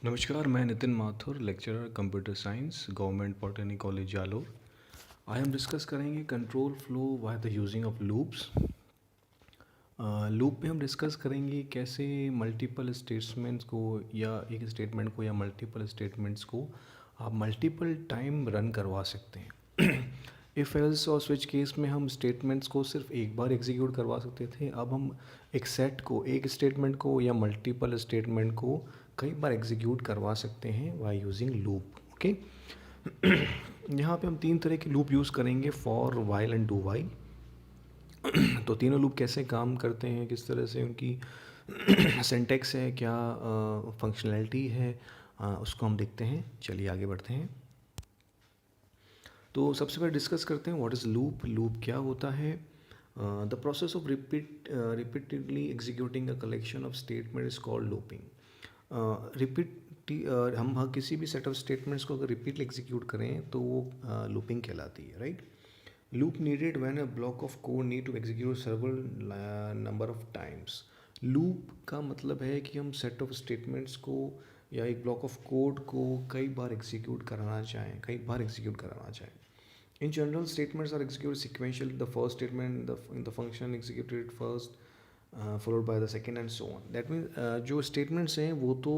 नमस्कार, मैं Nitin Mathur, lecturer computer science, government polytechnic college Jalore. आज हम डिस्कस करेंगे control flow by the using of loops. Loop में हम डिस्कस करेंगे कैसे मल्टीपल स्टेटमेंट्स को या एक स्टेटमेंट को या मल्टीपल स्टेटमेंट्स को आप मल्टीपल टाइम रन करवा सकते हैं। इफ़ एल्स और स्विच केस में हम स्टेटमेंट्स को सिर्फ एक बार एग्जीक्यूट करवा सकते थे, अब हम एक सेट को, एक स्टेटमेंट को या मल्टीपल स्टेटमेंट को कई बार एग्जीक्यूट करवा सकते हैं बाय यूजिंग लूप। ओके, यहाँ पे हम तीन तरह के लूप यूज़ करेंगे, for, while and do while. तो तीनों लूप कैसे काम करते हैं, किस तरह से उनकी सिंटैक्स है, क्या फंक्शनैलिटी है, उसको हम देखते हैं। चलिए आगे बढ़ते हैं। तो सबसे पहले डिस्कस करते हैं व्हाट इज़ लूप। लूप क्या होता है? The process of repeatedly executing a collection of statement is called looping. हम किसी भी सेट ऑफ स्टेटमेंट्स को अगर रिपीटली एग्जीक्यूट करें तो वो लूपिंग कहलाती है, right. Loop needed when a block of code need to execute several number of times. Loop का मतलब है कि हम सेट ऑफ स्टेटमेंट्स को या एक ब्लॉक ऑफ कोड को कई बार एग्जीक्यूट कराना चाहें। In general, statements are executed sequentially. The first statement in the function executed first, followed by the second and so on. That means जो statements हैं वो तो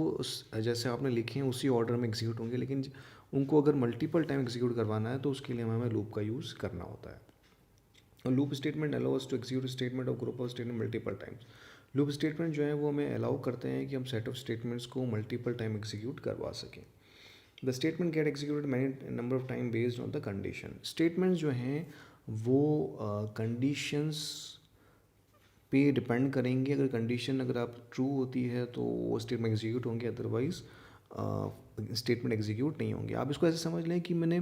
जैसे आपने लिखे हैं उसी ऑर्डर में एग्जीक्यूट होंगे, लेकिन उनको अगर मल्टीपल टाइम एग्जीक्यूट करवाना है तो उसके लिए हमें लूप का यूज़ करना होता है। और loop statement allow us to execute statement of group of statement multiple times. Loop statement जो है वो हमें अलाउ करते हैं कि हम सेट ऑफ स्टेटमेंट्स को मल्टीपल टाइम एग्जीक्यूट करवा सकें। The statement get executed many number of time based on the condition. Statements जो हैं वो कंडीशंस पे डिपेंड करेंगे। अगर कंडीशन अगर आप ट्रू होती है तो वो स्टेटमेंट एग्जीक्यूट होंगे, अदरवाइज स्टेटमेंट एग्जीक्यूट नहीं होंगे। आप इसको ऐसे समझ लें कि मैंने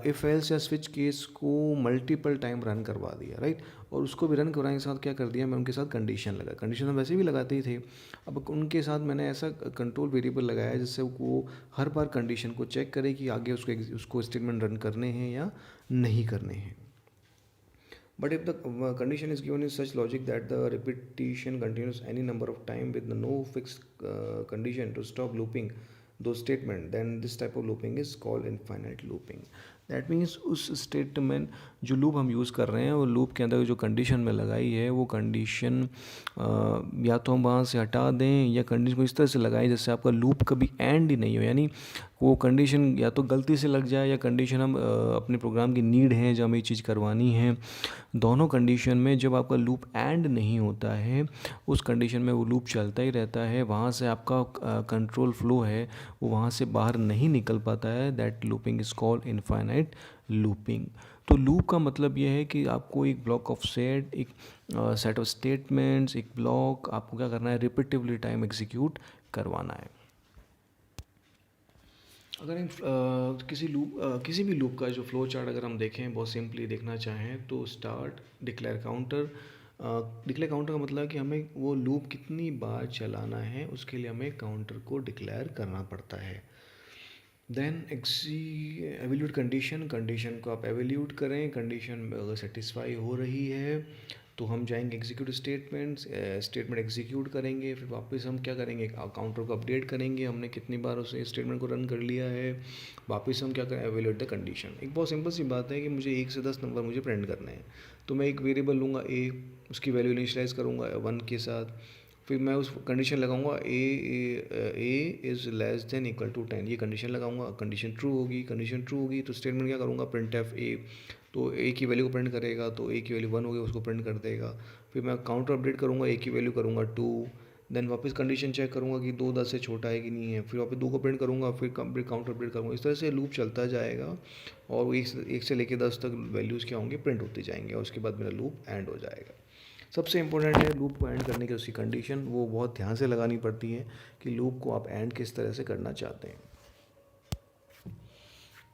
इफ़ एल्स या स्विच केस को मल्टीपल टाइम रन करवा दिया, राइट। और उसको भी रन करवाने के साथ क्या कर दिया, मैं उनके साथ कंडीशन लगा। कंडीशन हम वैसे भी लगाते ही थे, अब उनके साथ मैंने ऐसा कंट्रोल वेरिएबल लगाया जिससे वो हर बार कंडीशन को चेक करे कि आगे उसको स्टेटमेंट रन करने हैं या नहीं करने हैं। But if the condition is given in such logic that the repetition continues any number of time with no fixed condition to stop looping those statement, then this type of looping is called infinite looping. That means उस statement जो loop हम use कर रहे हैं वो loop के अंदर जो कंडीशन में लगाई है वो कंडीशन या तो हम वहाँ से हटा दें या कंडीशन को इस तरह से लगाएं जिससे आपका लूप कभी एंड ही नहीं हो। यानी वो कंडीशन या तो गलती से लग जाए या कंडीशन हम अपने प्रोग्राम की नीड है जो हमें ये चीज़ करवानी है, दोनों कंडीशन में जब आपका लूप एंड नहीं होता है उस कंडीशन में वो लूप चलता ही रहता है। वहाँ से आपका कंट्रोल फ्लो है वो वहाँ से बाहर नहीं निकल पाता है। That looping is called infinite looping. तो लूप का मतलब ये है कि आपको एक ब्लॉक ऑफ सेट, एक सेट ऑफ स्टेटमेंट्स, एक ब्लॉक आपको क्या करना है, रिपीटिवली टाइम एग्जीक्यूट करवाना है। अगर हम किसी भी लूप का जो फ्लो चार्ट अगर हम देखें, बहुत सिंपली देखना चाहें तो start declare counter. Declare counter का मतलब है कि हमें वो लूप कितनी बार चलाना है उसके लिए हमें काउंटर को डिक्लेयर करना पड़ता है। देन एवेल्यूट कंडीशन को आप एवेल्यूट करें। कंडीशन अगर सेटिस्फाई हो रही है तो हम जाएंगे एग्जीक्यूट स्टेटमेंट एग्जीक्यूट करेंगे। फिर वापस हम क्या करेंगे, काउंटर को अपडेट करेंगे, हमने कितनी बार उस स्टेटमेंट को रन कर लिया है। वापस हम क्या करें, एवेल्यूट द कंडीशन। एक बहुत सिंपल सी बात है कि मुझे 1 से 10 नंबर मुझे प्रिंट करने हैं, तो मैं एक वेरिएबल लूँगा ए, उसकी वैल्यू इनिशियलाइज करूँगा 1 के साथ। फिर मैं उस कंडीशन लगाऊंगा a is less than equal to 10, ये कंडीशन लगाऊंगा। कंडीशन ट्रू होगी तो स्टेटमेंट क्या करूँगा, प्रिंट एफ ए। तो ए की वैल्यू को प्रिंट करेगा, तो ए की वैल्यू 1 होगी उसको प्रिंट कर देगा। फिर मैं काउंटर अपडेट करूँगा, ए की वैल्यू करूँगा 2। देन वापस कंडीशन चेक करूँगा कि 2 10 से छोटा है कि नहीं है। फिर वापस 2 को प्रिंट करूँगा, फिर काउंटर अपडेट करूँगा। इस तरह से लूप चलता जाएगा और वो 1 से लेकर 10 तक वैल्यूज़ क्या होंगे, प्रिंट होते जाएंगे और उसके बाद मेरा लूप एंड हो जाएगा। सबसे इंपॉर्टेंट है लूप को एंड करने की उसकी कंडीशन, वो बहुत ध्यान से लगानी पड़ती है कि लूप को आप एंड किस तरह से करना चाहते हैं।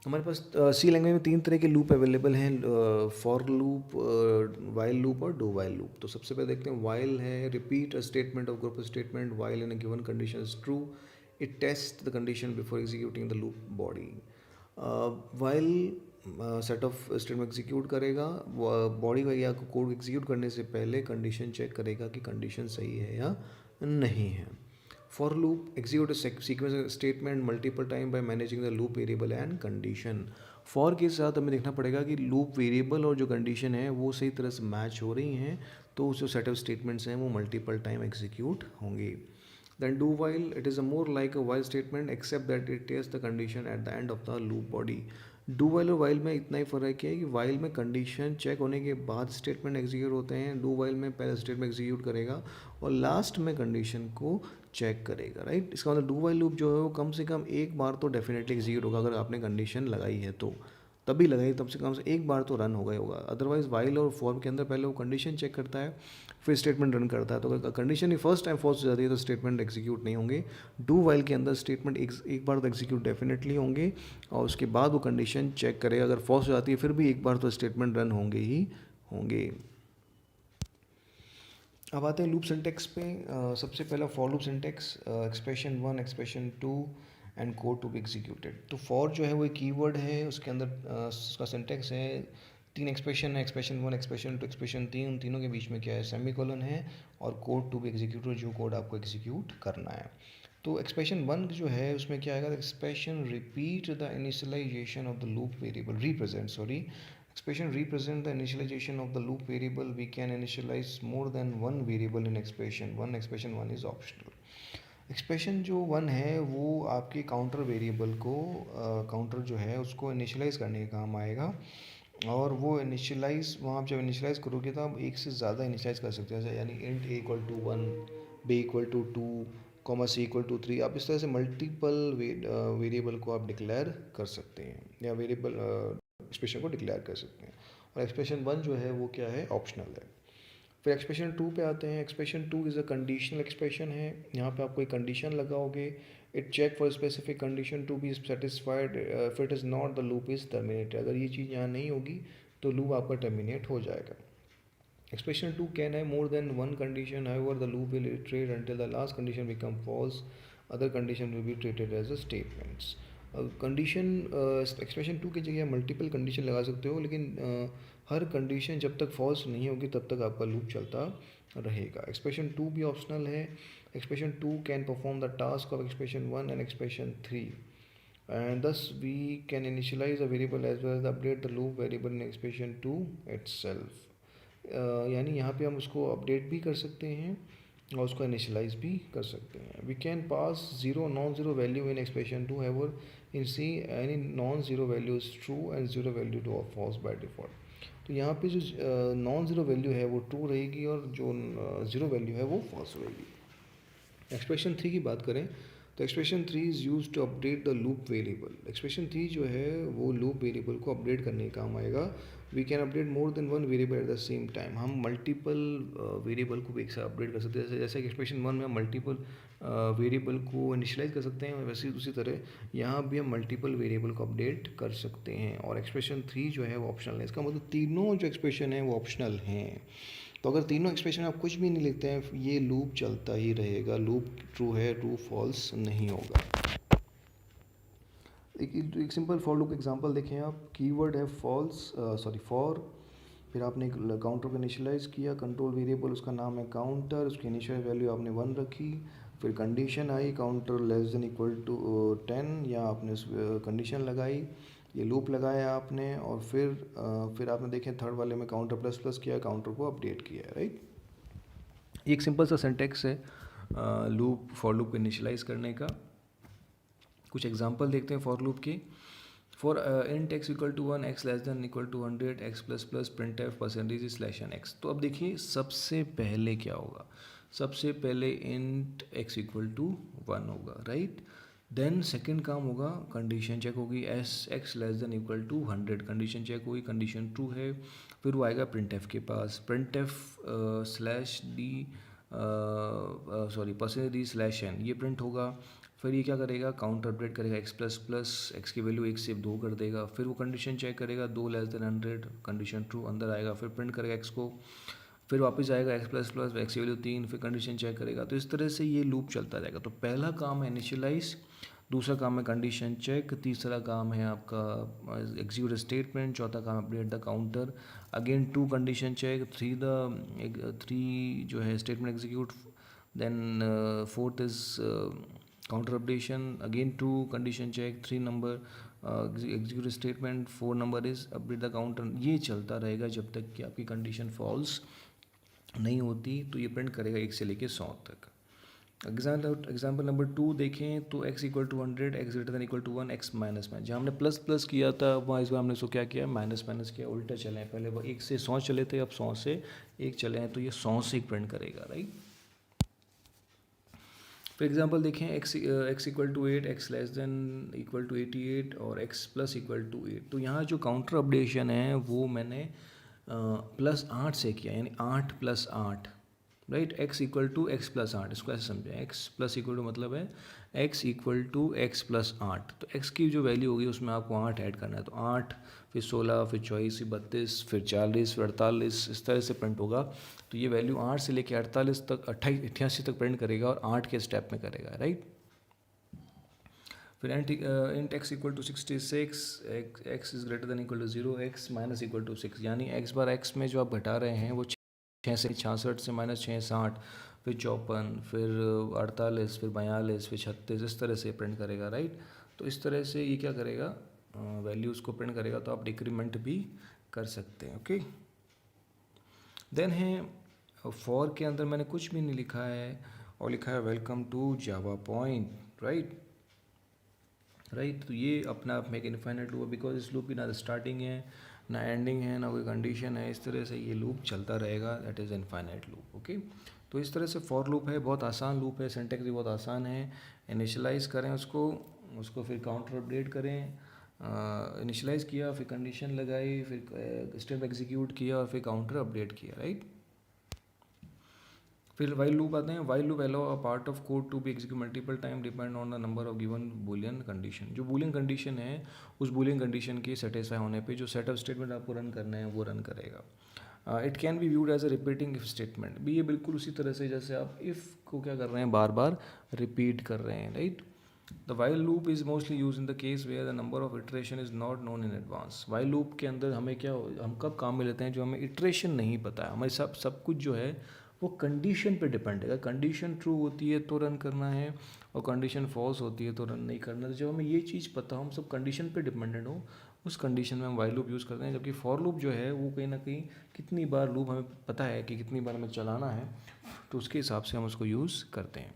हमारे पास सी लैंग्वेज में 3 तरह के लूप अवेलेबल हैं, फॉर लूप, वाइल लूप और डू वाइल लूप। तो सबसे पहले देखते हैं वाइल है, repeat a statement of group statement while in a given condition is true, it taste the condition before executing the loop body. While set of statement execute करेगा, body या code execute करने से पहले condition check करेगा कि condition सही है या नहीं है। For loop, execute a sequence statement multiple time by managing the loop variable and condition. For के साथ हमें देखना पड़ेगा कि loop variable और जो condition है वो सही तरह से मैच हो रही हैं, तो जो set of statements हैं वो multiple time execute होंगे. Then do while, it is a more like a while statement except that it tests the condition at the end of the loop body. Do while और while में इतना ही फ़र्क है कि while में condition check होने के बाद स्टेटमेंट एग्जीक्यूट होते हैं, डू वाइल में पहले स्टेटमेंट एग्जीक्यूट करेगा और लास्ट में कंडीशन को चेक करेगा, राइट. इसका मतलब डू वाइल लूप जो है वो कम से कम एक बार तो डेफिनेटली एग्जीक्यूट होगा, अगर आपने कंडीशन लगाई है तो तभी लगाई, तब से कम से एक बार तो रन होगा ही होगा. अदरवाइज वाइल और फॉर के अंदर पहले वो कंडीशन चेक करता है फिर स्टेटमेंट रन करता है, तो अगर कंडीशन ही फर्स्ट टाइम फॉल्स हो जाती है तो स्टेटमेंट एग्जीक्यूट नहीं होंगे. डू वाइल के अंदर स्टेटमेंट एक बार तो एग्जीक्यूट डेफिनेटली होंगे और उसके बाद वो कंडीशन चेक करेगा, अगर फॉल्स हो जाती है फिर भी एक बार तो स्टेटमेंट रन होंगे ही होंगे. अब आते हैं लूप सिंटेक्स पे. सबसे पहला for loop syntax, expression 1, expression 2 and code to be executed. तो फॉर जो है वो एक कीवर्ड है, उसके अंदर उसका सिंटेक्स है, 3 एक्सप्रेशन है, एक्सप्रेशन 1, एक्सप्रेशन 2, एक्सप्रेशन 3. उन तीनों के बीच में क्या है, सेमीकोलन है और कोड टू बी एग्जीक्यूटेड, जो कोड आपको एग्जीक्यूट करना है. तो एक्सप्रेशन 1 जो है उसमें क्या आएगा, expression repeat the initialization of the loop variable, expression represent the initialization of the loop variable. We can initialize more than one variable in expression 1. expression 1 is optional. Expression जो 1 है वो आपके काउंटर वेरिएबल को counter जो है उसको initialise करने का काम आएगा, और वो इनिशियलाइज़ वहाँ आप जब इनिशियलाइज़ करोगे तो आप एक से ज़्यादा इनिशियलाइज़ कर सकते हैं, यानी int a equal to 1, b equal to 2, comma c equal to 3. आप इस तरह से मल्टीपल वेरिएबल को आप डिक्लेयर कर सकते हैं या वेरिएबल एक्सप्रेशन को डिक्लेयर कर सकते हैं. और एक्सप्रेशन 1 जो है वो क्या है, ऑप्शनल है. फिर एक्सप्रेशन 2 पे आते हैं. Expression 2 is a conditional expression है. यहाँ पे आप कोई कंडीशन लगाओगे, it check for specific condition to be satisfied, if it is not the loop is terminated. अगर ये चीज़ यहाँ नहीं होगी तो लूप आपका टर्मिनेट हो जाएगा. एक्सप्रेशन 2 कैन है मोर than one condition, however the loop will iterate until the last condition become false. Other condition will be treated as a statements. Condition expression 2 की जगह मल्टीपल कंडीशन लगा सकते हो, लेकिन हर कंडीशन जब तक फॉल्स नहीं होगी तब तक आपका लूप चलता रहेगा. एक्सप्रेशन 2 भी ऑप्शनल है. Expression 2 can perform the task of expression 1 and expression 3, and thus we can initialize a variable as well as update the loop variable in expression 2 itself. यानी यहाँ पे हम उसको अपडेट भी कर सकते हैं और उसको इनिशियलाइज भी कर सकते हैं. We can pass zero non zero value in expression 2, however in C any non zero value is true and zero value to of false by default. तो यहाँ पे जो नॉन ज़ीरो वैल्यू है वो ट्रू रहेगी और जो ज़ीरो वैल्यू है वो फॉल्स रहेगी. एक्सप्रेशन 3 की बात करें तो expression 3 is use to update the loop variable. Expression 3 जो है वो लूप वेरिएबल को अपडेट करने का काम आएगा. We can update more than one variable at the same time. हम मल्टीपल वेरिएबल को भी एक साथ अपडेट कर सकते हैं. जैसे कि एक्सप्रेशन 1 में हम मल्टीपल वेरिएबल को इनिशियलाइज कर सकते हैं, वैसे उसी तरह यहाँ भी हम मल्टीपल वेरिएबल को अपडेट कर सकते हैं. और एक्सप्रेशन 3 जो है वो ऑप्शनल है. इसका मतलब तीनों जो एक्सप्रेशन है वो ऑप्शनल हैं. तो अगर तीनों एक्सप्रेशन आप कुछ भी नहीं लिखते हैं ये लूप चलता ही रहेगा. लूप ट्रू है, ट्रू फॉल्स नहीं होगा. एक सिंपल फॉर लूप एग्जांपल देखें आप. कीवर्ड है फॉर, फिर आपने एक काउंटर को इनिशियलाइज़ किया, कंट्रोल वेरिएबल उसका नाम है काउंटर, उसकी इनिशियल वैल्यू आपने 1 रखी. फिर कंडीशन आई counter less than equal to 10, या आपने उस कंडीशन लगाई, ये लूप लगाया आपने, और फिर आपने देखें थर्ड वाले में काउंटर प्लस प्लस किया, काउंटर को अपडेट किया, राइट. एक सिंपल सा सिंटेक्स है लूप फॉर लूप को इनिशियलाइज़ करने का. कुछ एग्जांपल देखते हैं फॉर लूप के. For int x equal to 1, x less than equal to 100, x plus plus print f percentage slash n x. तो अब देखिए सबसे पहले क्या होगा, सबसे पहले इंट एक्स इक्वल टू 1 होगा, राइट. देन सेकंड काम होगा, कंडीशन चेक होगी, as X less than equal to 100, condition check होगी, कंडीशन ट्रू है. फिर वो आएगा प्रिंट एफ के पास, print F slash D percentage D slash N, ये प्रिंट होगा. फिर ये क्या करेगा, काउंटर अपडेट करेगा, एक्स प्लस प्लस एक्स की वैल्यू 1 से 2 कर देगा. फिर वो कंडीशन चेक करेगा, 2 लेस देन 100, कंडीशन ट्रू, अंदर आएगा. फिर प्रिंट करेगा एक्स को, फिर वापस आएगा एक्स प्लस प्लस एक्स की वैल्यू 3, फिर कंडीशन चेक करेगा. तो इस तरह से ये लूप चलता जाएगा. तो पहला काम है इनिशियलाइज, दूसरा काम है कंडीशन चेक, तीसरा काम है आपका एग्जीक्यूट स्टेटमेंट, चौथा काम update the counter, again 2 condition check, 3 जो है statement execute, Then fourth is counter updation, again true, condition check, 3 number execute statement, 4 number is update the counter. ये चलता रहेगा जब तक कि आपकी कंडीशन फॉल्स नहीं होती, तो ये प्रिंट करेगा 1 से लेके 100 तक. एग्जाम्पल नंबर 2 देखें तो x equal to 100, x greater than equal to 1, x minus में जहाँ हमने प्लस प्लस किया था वहाँ इस बार हमने इसको क्या किया, माइनस माइनस किया, उल्टा चले हैं. पहले वो 1 से 100 चले थे, अब 100 से 1 चले हैं, तो ये 100 से 1 प्रिंट करेगा, राइट. फॉर एग्जाम्पल देखें x equal to 8, x less than equal to 88 और x प्लस इक्वल टू 8. तो यहाँ जो काउंटर अपडेशन है वो मैंने प्लस 8 से किया, यानी 8 plus 8, right. x equal to x plus 8, इसको ऐसे समझें. x प्लस इक्वल टू मतलब है x equal to x plus 8. तो x की जो वैल्यू होगी उसमें आपको 8 ऐड करना है. तो 8 फिर 16 फिर 24 फिर 32 फिर 40 फिर 48, इस तरह से प्रिंट होगा. तो ये वैल्यू 8 से लेकर 48 तक 88 तक प्रिंट करेगा और 8 के स्टेप में करेगा, राइट. फिर int x equal to 66, x is greater than equal to 0, x minus equal to 6, यानी x बार x में जो आप घटा रहे हैं वो 6 से 66 से माइनस 6 60 फिर 54 फिर 48 फिर 42 फिर 36, इस तरह से प्रिंट करेगा, राइट. तो इस तरह से ये क्या करेगा, वैल्यूज़ को प्रिंट करेगा. तो आप डिक्रीमेंट भी कर सकते हैं, ओके. देन है फॉर के अंदर मैंने कुछ भी नहीं लिखा है और लिखा है welcome to Java point, right. तो ये अपना आप में एक इनफाइनाइट लूप है, बिकॉज इस लूप की ना स्टार्टिंग है ना एंडिंग है ना कोई कंडीशन है. इस तरह से ये लूप चलता रहेगा, that is infinite loop, okay. तो इस तरह से फॉर लूप है, बहुत आसान लूप है, सिंटैक्स भी बहुत आसान है. इनिशियलाइज़ करें उसको फिर काउंटर अपडेट करें. इनिशियलाइज़ किया, फिर कंडीशन लगाई, फिर स्टेप एग्जीक्यूट किया और फिर काउंटर अपडेट किया, राइट. फिर वाइल लूप आते हैं. While loop allow a part of code to be execute multiple time depend on the number of given boolean condition. जो बूलियन कंडीशन है उस बूलियन कंडीशन के सेटिस्फाई होने पे जो सेटअप स्टेटमेंट आपको रन करना है वो रन करेगा. It can be viewed as a repeating if statement. भी ये बिल्कुल उसी तरह से जैसे आप इफ़ को क्या कर रहे हैं, बार बार रिपीट कर रहे हैं, right. The while loop is mostly use in the case where the number of iteration is not known in advance. While loop के अंदर हमें क्या, हम कब काम में लेते हैं, जो हमें इटरेशन नहीं पता है. हमें सब कुछ जो है वो कंडीशन पे डिपेंड है. कंडीशन ट्रू होती है तो रन करना है और कंडीशन फॉल्स होती है तो रन नहीं करना. तो जब हमें ये चीज़ पता हो, हम सब कंडीशन पे डिपेंडेंट हो, उस कंडीशन में हम वाइल लूप यूज़ करते हैं. जबकि फॉर लूप जो है वो कहीं ना कहीं कितनी बार लूप हमें पता है कि कितनी बार हमें चलाना है, तो उसके हिसाब से हम उसको यूज़ करते हैं.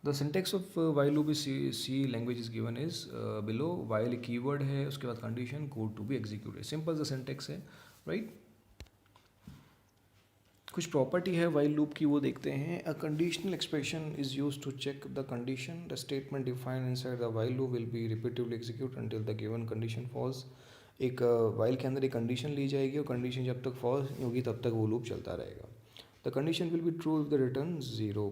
The syntax of while loop is C language is given is below. While keyword है, उसके बाद condition, code to be executed. Simple सा सिंटेक्स है, राइट. कुछ प्रॉपर्टी है वाइल लूप की, वो देखते हैं. A conditional expression is use to check the condition. The statement defined inside the while loop will be repetitively execute until the given condition false. एक while के अंदर एक कंडीशन ली जाएगी और कंडीशन जब तक फॉल्स नहीं होगी तब तक वो लूप चलता रहेगा. The condition will be true if the return zero.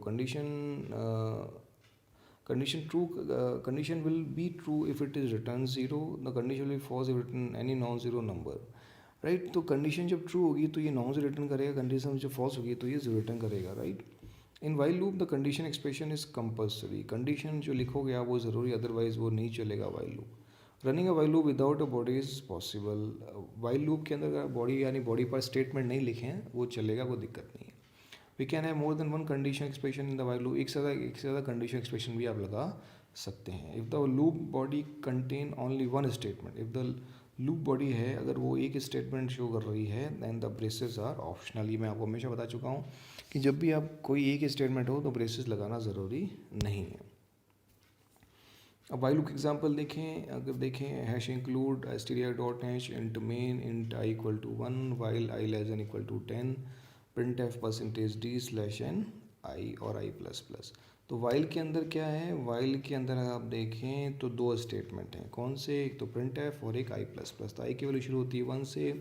Condition will be true if it is return 0. The condition will be false if written any non-zero number, right. तो कंडीशन जब true होगी तो ये 9 से return करेगा, condition जब false होगी तो ये 0 रिटर्न करेगा, right. In while loop the condition expression is compulsory. Condition जो लिखोगे आप वो ज़रूरी, अदरवाइज वो नहीं चलेगा while loop. Running a while loop without a body is possible. While loop के अंदर बॉडी यानी बॉडी पर स्टेटमेंट नहीं लिखे वो चलेगा, कोई दिक्कत नहीं है. We can have more than one condition expression in the while loop. एक से ज़्यादा कंडीशन एक्सप्रेशन भी आप लगा सकते हैं. If the loop body contain only one statement. If the loop body है अगर वो एक स्टेटमेंट शो कर रही है, then the braces are optional. ये मैं आपको हमेशा बता चुका हूँ कि जब भी आप कोई एक स्टेटमेंट हो तो ब्रेसेस लगाना ज़रूरी नहीं है. अब वाइल लूप एग्जांपल देखें. अगर देखें hash include stdio.h int main int i equal to 1 while i less than equal to 10 print f %d/n i और i प्लस प्लस. तो वाइल के अंदर क्या है, वाइल के अंदर अगर आप देखें तो 2 स्टेटमेंट हैं. कौन से, एक तो प्रिंट एफ और एक i प्लस प्लस. तो i की वैल्यू शुरू होती है 1 से,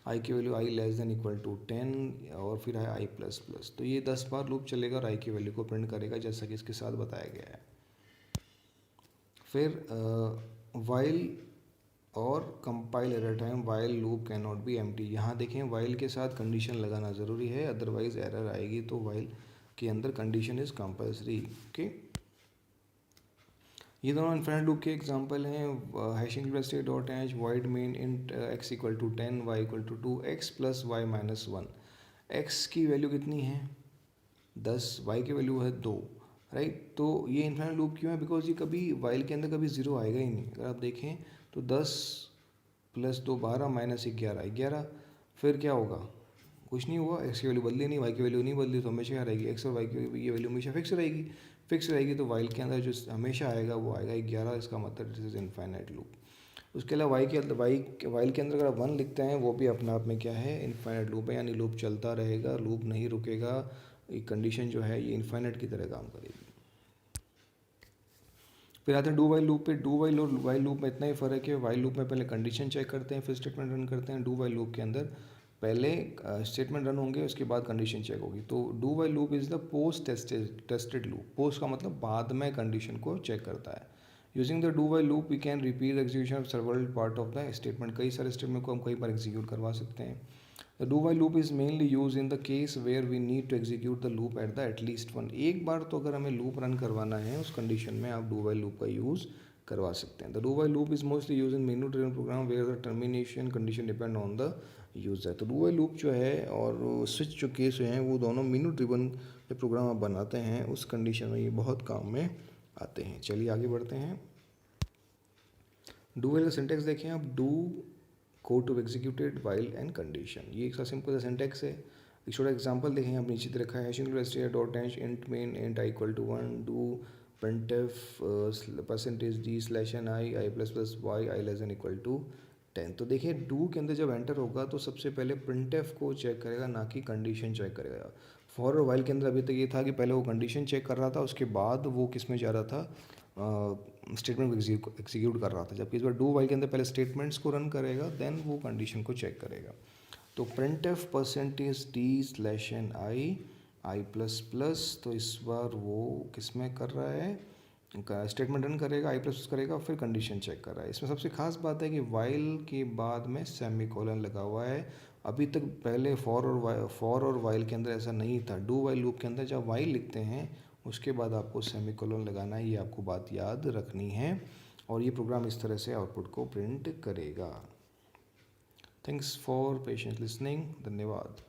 i की value i less than equal to 10 और फिर है i प्लस प्लस. तो ये 10 बार लूप चलेगा और i की वैल्यू को प्रिंट करेगा जैसा कि इसके साथ बताया गया है. फिर वाइल और compile error time while loop can not be empty. यहाँ देखें वाइल के साथ कंडीशन लगाना ज़रूरी है, अदरवाइज एरर आएगी. तो वाइल के अंदर कंडीशन इज़ कंपल्सरी, ओके. ये दोनों इनफाइनाइट लूप के एग्जांपल हैं. Hashing plus stdio.h void main int x equal to 10 y equal to 2 x plus y minus 1. x की वैल्यू कितनी है, 10, वाई की वैल्यू है 2, राइट। तो ये इन्फाइनाइट लूप क्यों है? बिकॉज ये कभी वाइल के अंदर कभी ज़ीरो आएगा ही नहीं। अगर आप देखें तो 10 + 2 12 - 1 11 11, फिर क्या होगा? कुछ नहीं हुआ, एक्स की वैल्यू बदली नहीं, वाई की वैल्यू नहीं बदली, तो हमेशा क्या रहेगी? एक्स और वाई की ये वैल्यू हमेशा फिक्स रहेगी। तो वाइल के अंदर जो हमेशा आएगा वो आएगा 11। इसका मतलब दिस इज इनफाइनाइट लूप। उसके अलावा वाइल के अंदर अगर आप 1 लिखते हैं वो भी अपने आप में क्या है? इनफाइनाइट लूप है, यानी लूप चलता रहेगा, लूप नहीं रुकेगा। ये कंडीशन जो है ये इनफाइनाइट की तरह काम करेगी। फिर आते हैं डू वाइल लूप पे। डू वाइल और वाइल लूप में इतना ही फ़र्क है, वाइल लूप में पहले कंडीशन चेक करते हैं फिर स्टेटमेंट रन करते हैं। डू वाइल लूप के अंदर पहले स्टेटमेंट रन होंगे, उसके बाद कंडीशन चेक होगी। तो do while loop is the post tested loop. Post का मतलब बाद में कंडीशन को चेक करता है। Using the do while loop we can repeat execution of several part of the statement. कई सारे स्टेटमेंट को हम कई बार एग्जीक्यूट करवा सकते हैं। The do while loop is mainly used in the case where we need to execute the loop at the at least one। एक बार तो अगर हमें लूप रन करवाना है उस कंडीशन में आप do while loop का यूज़ करवा सकते हैं। The do while loop is mostly used in menu driven program where the termination condition depend on the user। तो do while loop जो है और switch जो केस हैं वो दोनों मेनू ड्रिवन जो प्रोग्राम आप बनाते हैं उस कंडीशन में ये बहुत काम में आते हैं। चलिए आगे बढ़ते हैं। डू वाइल का सिंटेक्स देखें आप। Do code to executed while and condition, ये एक सा सिंपल सा सिंटेक्स है। एक छोटा एग्जांपल देखें आप, नीचे रखा है str.h int main int I = 1 do printf %d/n i ++ y i <= 10। तो देखिए डू के अंदर जब एंटर होगा तो सबसे पहले printf को चेक करेगा, ना कि कंडीशन चेक करेगा। फॉर और वाइल के अंदर अभी तक ये था कि पहले वो कंडीशन चेक कर रहा था, उसके बाद वो किस में जा रहा था? स्टेटमेंट को एग्जीक्यूट कर रहा था। जबकि इस बार डू वाइल के अंदर पहले स्टेटमेंट्स को रन करेगा, देन वो कंडीशन को चेक करेगा। तो printf %d/n i++, तो इस बार वो किस में कर रहा है? स्टेटमेंट रन करेगा, i++ करेगा, फिर कंडीशन चेक कर रहा है। इसमें सबसे खास बात है कि वाइल के बाद में सेमीकोलन लगा हुआ है। अभी तक पहले फॉर और वाइल के अंदर ऐसा नहीं था। डू वाइल लूप के अंदर जब वाइल लिखते हैं उसके बाद आपको सेमीकोलन लगाना है, ये आपको बात याद रखनी है। और ये प्रोग्राम इस तरह से आउटपुट को प्रिंट करेगा। Thanks for patient listening. धन्यवाद।